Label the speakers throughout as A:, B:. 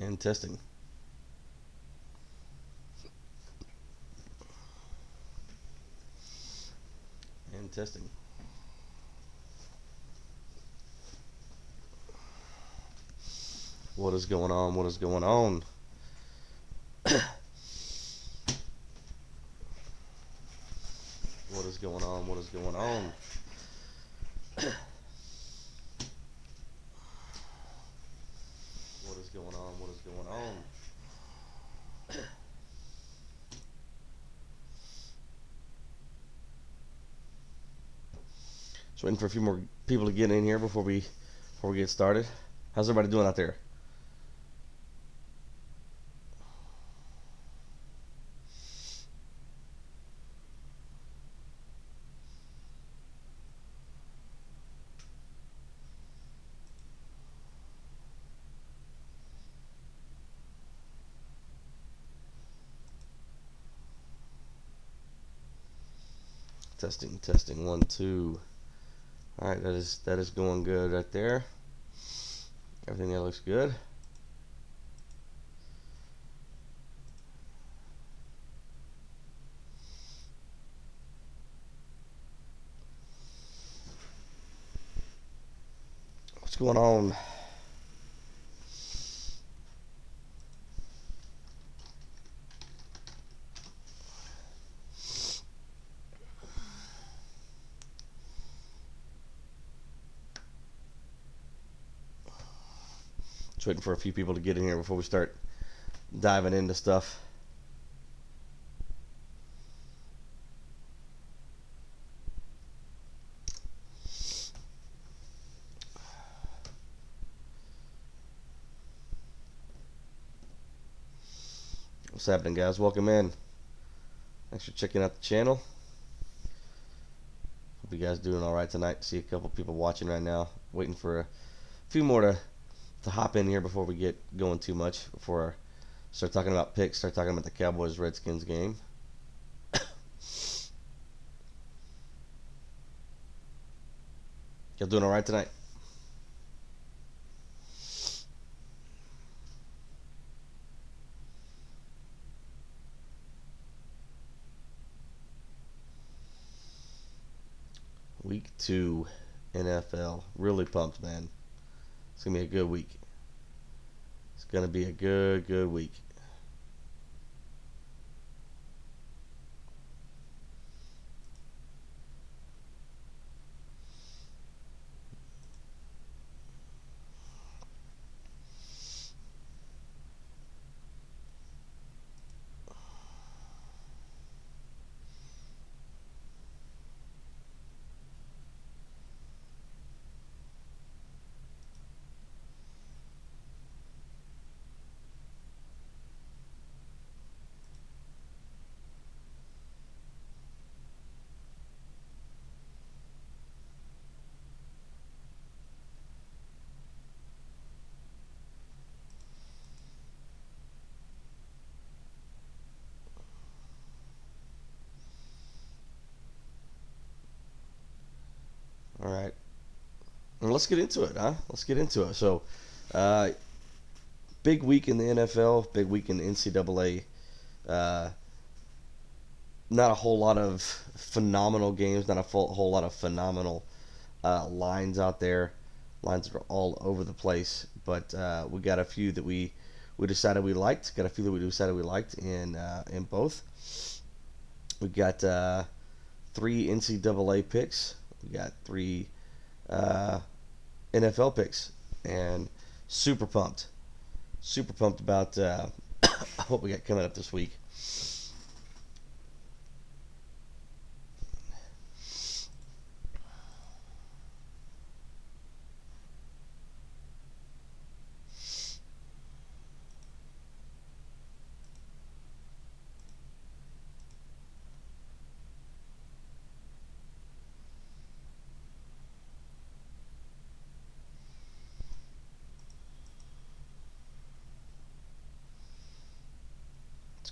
A: And testing. And testing. What is going on? What is going on? What is going on? What is going on? What is going on? What is going on? Just waiting for a few more people to get in here before we get started. How's everybody doing out there? Testing, testing, 1, 2. All right, that is going good right there. Everything there looks good. What's going on? Just waiting for a few people to get in here before we start diving into stuff. What's happening, guys? Welcome in. Thanks for checking out the channel. Hope you guys doing all right tonight. See a couple people watching right now. Waiting for a few more to hop in here before we get going too much. Before I start talking about picks, start talking about the Cowboys Redskins game. Y'all doing all right tonight? Week 2 NFL. Really pumped, man. It's going to be a good week. It's going to be a good week. All right. Well, let's get into it, huh? Let's get into it. So, big week in the NFL, big week in the NCAA. Uh, not a whole lot of phenomenal games, not a whole lot of phenomenal lines out there. Lines are all over the place, but we got a few that we decided we liked. Got a few that we decided we liked in both. We got 3 NCAA picks. We got 3 NFL picks, and super pumped. Super pumped about what we got coming up this week.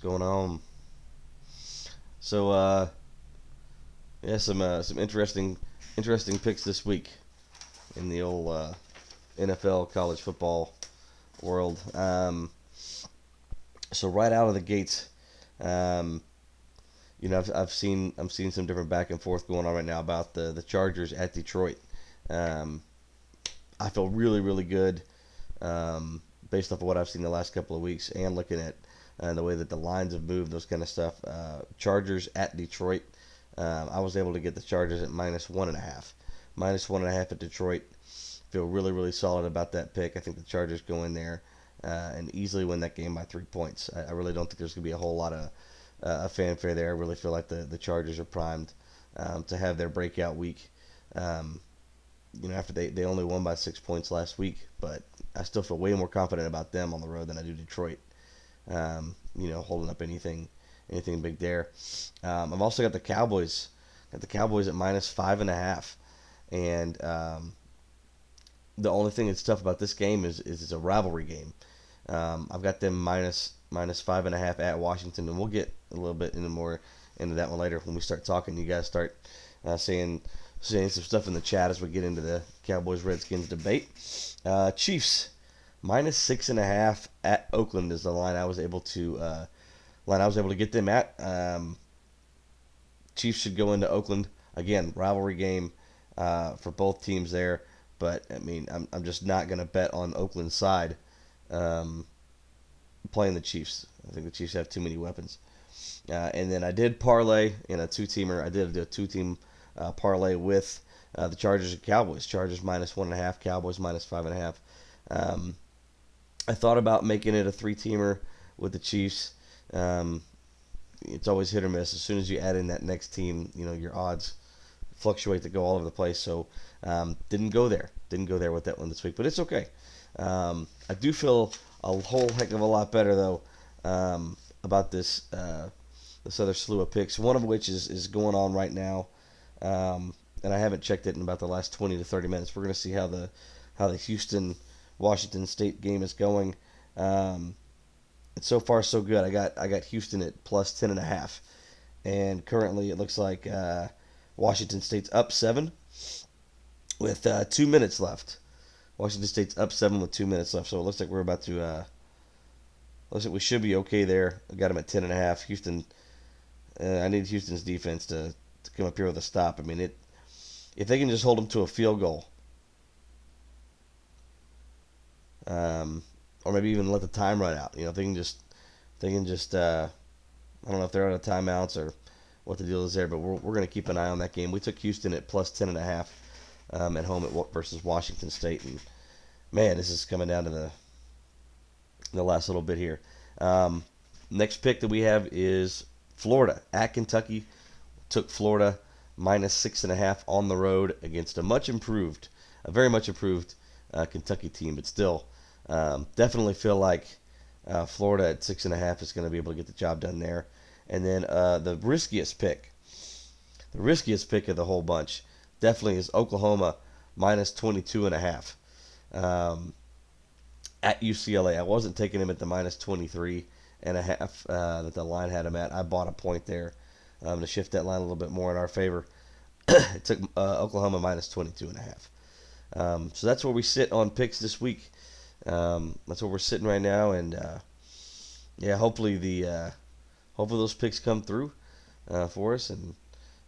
A: What's going on? So yeah, some interesting picks this week in the old NFL college football world. So right out of the gates, um, I'm seeing some different back and forth going on right now about the Chargers at Detroit. Um, I feel really really good based off of what I've seen the last couple of weeks and looking at the way that the lines have moved, those kind of stuff. Chargers at Detroit. I was able to get the Chargers at -1.5. -1.5 at Detroit. Feel really, really solid about that pick. I think the Chargers go in there and easily win that game by 3 points. I really don't think there's going to be a whole lot of fanfare there. I really feel like the Chargers are primed to have their breakout week. Um, After they only won by 6 points last week, but I still feel way more confident about them on the road than I do Detroit. Holding up anything big there. I've also got the Cowboys. Got the Cowboys at -5.5, and the only thing that's tough about this game is it's a rivalry game. I've got them minus 5.5 at Washington, and we'll get a little bit into that one later when we start talking. You guys start saying some stuff in the chat as we get into the Cowboys Redskins debate. Chiefs -6.5 at Oakland is the line I was able to get them at. Chiefs should go into Oakland again, rivalry game for both teams there. But I mean, I'm just not going to bet on Oakland's side um, playing the Chiefs. I think the Chiefs have too many weapons. And then I did parlay in a two-teamer. I did a two-team parlay with the Chargers and Cowboys. Chargers -1.5, Cowboys -5.5. I thought about making it a three-teamer with the Chiefs. It's always hit or miss. As soon as you add in that next team, your odds fluctuate to go all over the place. So didn't go there. Didn't go there with that one this week, but it's okay. I do feel a whole heck of a lot better though about this other slew of picks. One of which is going on right now, and I haven't checked it in about the last 20 to 30 minutes. We're going to see how the Houston Washington State game is going. So far so good. I got Houston at +10.5, and currently it looks like Washington State's up 7 with 2 minutes left. Washington State's up 7 with 2 minutes left, so it looks like we're about to. Looks like we should be okay there. I got them at 10.5. Houston. I need Houston's defense to come up here with a stop. I mean, if they can just hold them to a field goal, or maybe even let the time run out. If they can just. I don't know if they're out of timeouts or what the deal is there, but we're going to keep an eye on that game. We took Houston at +10.5 at home versus Washington State, and man, this is coming down to the last little bit here. Next pick that we have is Florida at Kentucky. Took Florida -6.5 on the road against a very much improved Kentucky team, but still, definitely feel like Florida at 6.5 is going to be able to get the job done there. And then the riskiest pick of the whole bunch, definitely is Oklahoma -22.5 at UCLA. I wasn't taking him at the -23.5 that the line had him at. I bought a point there to shift that line a little bit more in our favor. It took Oklahoma -22.5. So that's where we sit on picks this week. That's where we're sitting right now, and hopefully those picks come through for us, and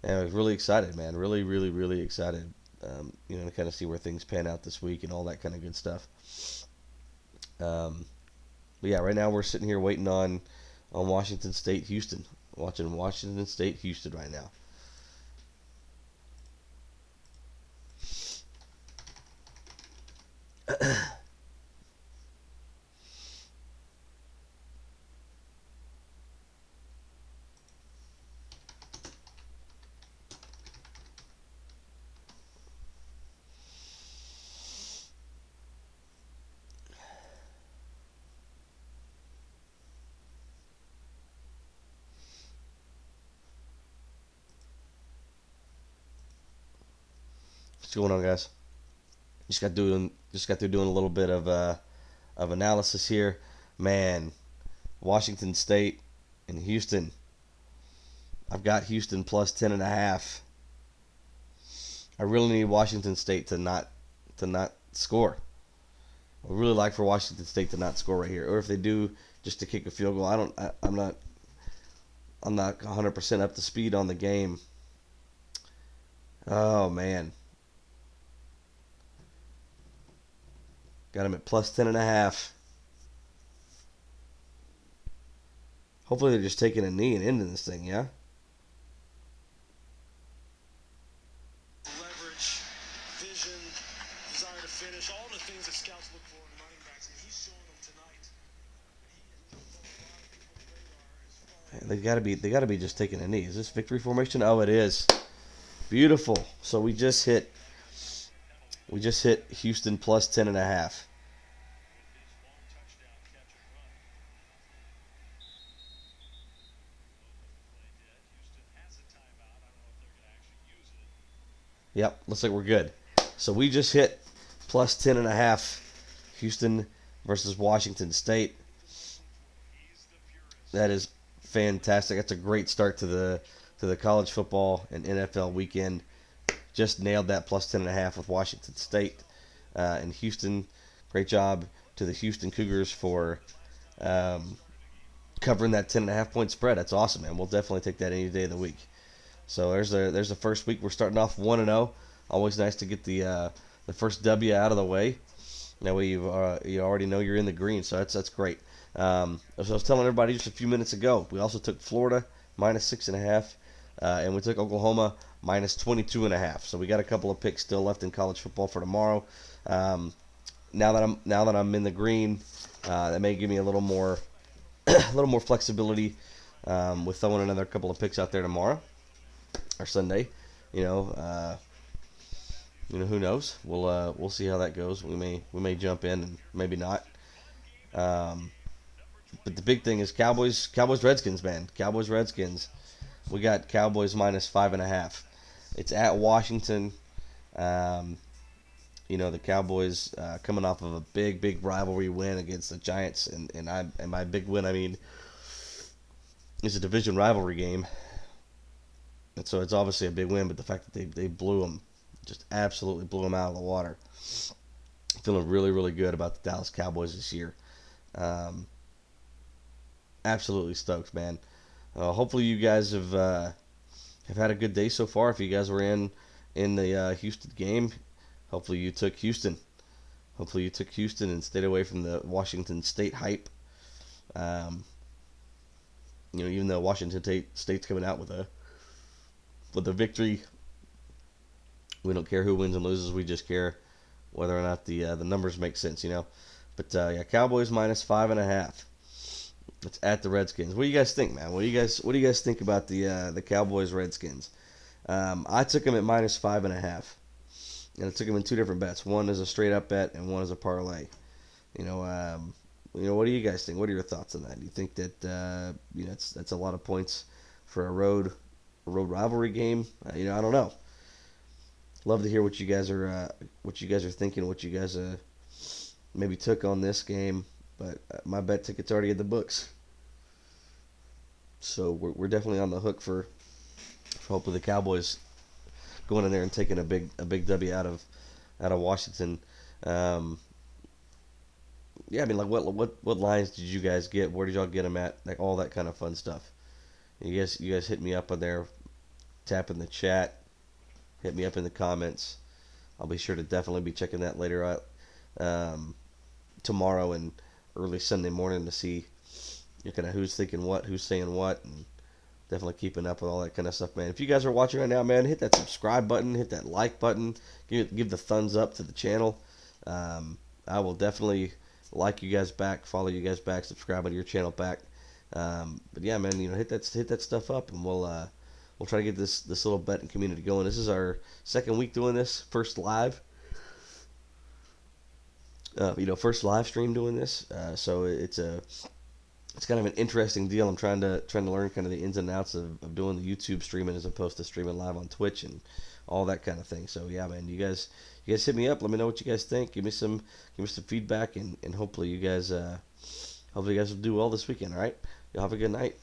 A: I'm really excited, man. Really, really, really excited. To kind of see where things pan out this week and all that kind of good stuff. But yeah, right now we're sitting here waiting on Washington State, Houston. Watching Washington State, Houston right now. What's going on, guys? Just got through doing a little bit of analysis here. Man, Washington State and Houston. I've got Houston +10.5. I really need Washington State to not score. I would really like for Washington State to not score right here, or if they do, just to kick a field goal. I'm not 100% up to speed on the game. Oh man, got him at plus 10.5. Hopefully they're just taking a knee and ending this thing. Yeah.
B: Leverage, vision, desire to finish, all the things that scouts look for in running backs, and he's showing them tonight. He has jumped on a lot of people's radar as far as
A: They gotta be just taking a knee. Is this victory formation? Oh, it is. Beautiful. So we just hit Houston plus 10.5. Yep, looks like we're good. So we just hit plus 10.5. Houston versus Washington State. That is fantastic. That's a great start to the college football and NFL weekend. Just nailed that plus 10.5 with Washington State and Houston. Great job to the Houston Cougars for um, covering that 10.5 point spread. That's awesome, man. We'll definitely take that any day of the week. So there's the first week. We're starting off 1-0. Always nice to get the first W out of the way. That way you already know you're in the green. So that's great. As I was telling everybody just a few minutes ago, we also took Florida minus 6.5, and we took Oklahoma minus 22.5. So we got a couple of picks still left in college football for tomorrow. Um, now that I'm in the green, that may give me a little more a little more flexibility with throwing another couple of picks out there tomorrow or Sunday. You know, who knows? We'll see how that goes. We may jump in and maybe not. Um, but the big thing is Cowboys Redskins, man. Cowboys Redskins. We got Cowboys minus 5.5. It's at Washington. Um, the Cowboys coming off of a big rivalry win against the Giants, and by big win I mean it's a division rivalry game, and so it's obviously a big win. But the fact that they blew them, just absolutely blew them out of the water. Feeling really good about the Dallas Cowboys this year. Um, Absolutely stoked, man. Hopefully you guys have had a good day so far. If you guys were in the Houston game, hopefully you took Houston. Hopefully you took Houston and stayed away from the Washington State hype. Um, even though Washington State's coming out with a victory, we don't care who wins and loses. We just care whether or not the numbers make sense. But yeah, Cowboys minus 5.5. It's at the Redskins. What do you guys think, man? What do you guys think about the Cowboys Redskins? I took them at minus 5.5, and I took them in two different bets. One is a straight up bet, and one is a parlay. What do you guys think? What are your thoughts on that? Do you think that that's a lot of points for a road rivalry game? I don't know. Love to hear what you guys are thinking, what you guys maybe took on this game. But my bet ticket's already in the books, so we're definitely on the hook for hopefully the Cowboys going in there and taking a big W out of Washington. Um, yeah, I mean, like what lines did you guys get? Where did y'all get them at? Like all that kind of fun stuff. You guys hit me up on there, tap in the chat, hit me up in the comments. I'll be sure to definitely be checking that later out tomorrow and early Sunday morning to see kind of who's thinking what, who's saying what, and definitely keeping up with all that kind of stuff, man. If you guys are watching right now, man, hit that subscribe button, hit that like button, give the thumbs up to the channel. I will definitely like you guys back, follow you guys back, subscribe to your channel back. But yeah, man, hit that stuff up, and we'll try to get this little betting community going. This is our second week doing this, first live. First live stream doing this. So it's kind of an interesting deal. I'm trying to learn kind of the ins and outs of doing the YouTube streaming as opposed to streaming live on Twitch and all that kind of thing. So yeah, man, you guys hit me up. Let me know what you guys think. Give me some feedback, and hopefully you guys will do well this weekend. All right, y'all have a good night.